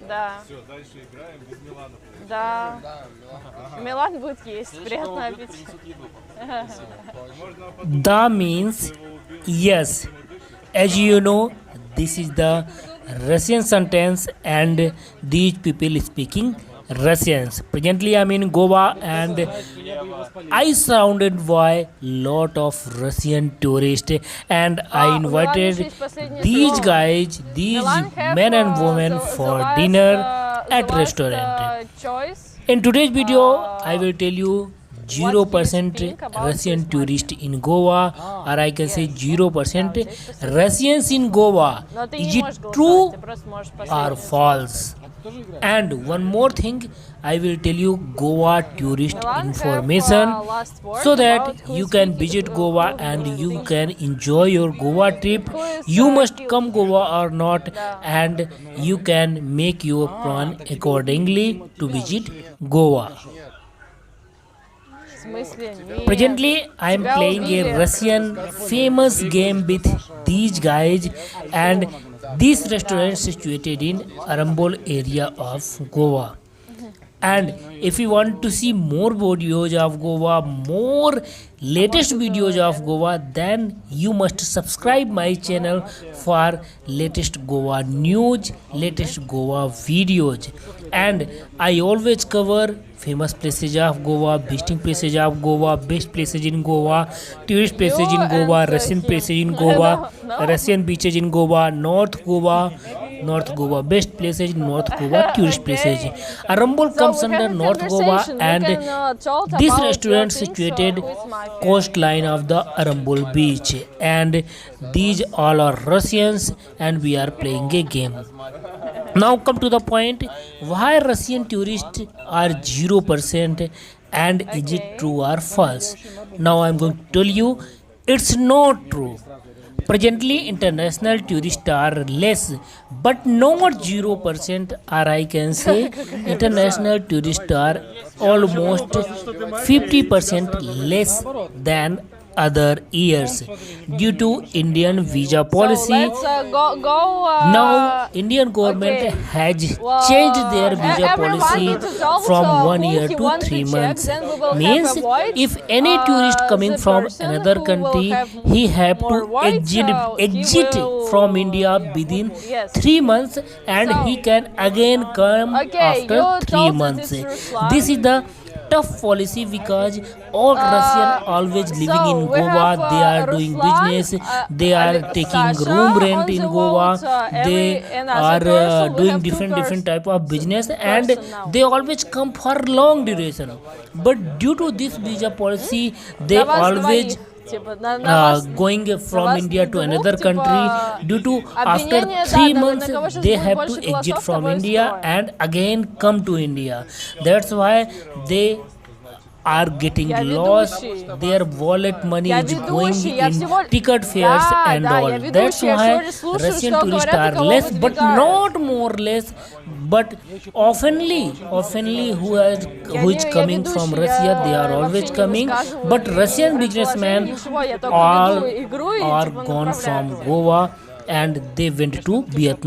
Да. Все, дальше играем без Милана. Да. Да, Милан. Милан будет есть. Приятного аппетита. Можно потом Da means yes. As you know, this is the Russian sentence and these people speaking Russians. Presently I'm in Goa and I surrounded by lot of Russian tourists and I invited these guys, these men and women for dinner at restaurant. Choice. In today's video, I will tell you What do you 0% think about Russian this tourist in Goa, or I can say 0% Russians in Goa. Но ты Is не it можешь голосовать, true ты просто можешь or последовать. false? And one more thing, I will tell you Goa tourist Milan have, information last word so that about who you is can speaking, visit who Goa is and you speaking. can enjoy your Goa trip. Who is, You must cute. come Goa or not, Yeah. and you can make your plan accordingly to visit Goa. В смысле? Нет. Presently, I am Тебя playing убили. a Russian famous game with these guys, and this restaurant is situated in Arambol area of Goa. And if you want to see more videos of Goa, more latest videos of Goa, then you must subscribe my channel for latest Goa news, latest Goa videos. And I always cover famous places of Goa, visiting places of Goa, best places in Goa, tourist places You in Goa, and Russian him. places in Goa, No. Russian beaches in Goa, North Goa, best places in North Goa, tourist places. Arambol So comes we under have a North Goa, conversation. We and can, talk this about restaurant your things, situated who is my favorite. coastline of the Arambol beach, and these all are Russians, and we are playing a game. Now come to the point, why Russian tourists are 0% and is it true or false? Now I am going to tell you it's not true. Presently international tourists are less, but not 0%, or I can say international tourists are almost 50% less than other years due to Indian visa policy. So let's go. Now, Indian government okay. has Well, changed their visa everyone policy needs to tell us, from 1 who year he to wants 3 to check, months. then we will have Means a vote. if any tourist coming The from person another who will country, have he have more to votes, he exit will- from India within Yes. 3 months, and So- he can again come Okay, after you 3 told us months. it's Ruslan. This is the tough policy because all Russian always living in we Goa, have, they are doing Ruslan, business, they are taking Sasha room on rent in the Goa, vote, they another are person. We doing have two different type of business, and person now. they always come for long duration. But due to this visa policy, they На вас always двоих, типа, на вас- going from вас India to двух, another типа, country due to after обвинение, 3 да, months на кого сейчас they будет have больше to exit голосов, from того и India скроем. and again come to India. That's why they are getting Я lost, ведущий. their wallet money Я is going ведущий, я in всего- ticket fares Да, and да, all. я That's ведущий, я why всего лишь слушаю, Russian что tourists говорят и are кого less, but выдвигают. not more less, but oftenly who is я coming ведущий, from я Russia, they are вообще always не coming, высказываю but ни Russian предположений, businessmen ничего, я только all веду игру и, are типа, gone направляю. from Goa and they went to Vietnam.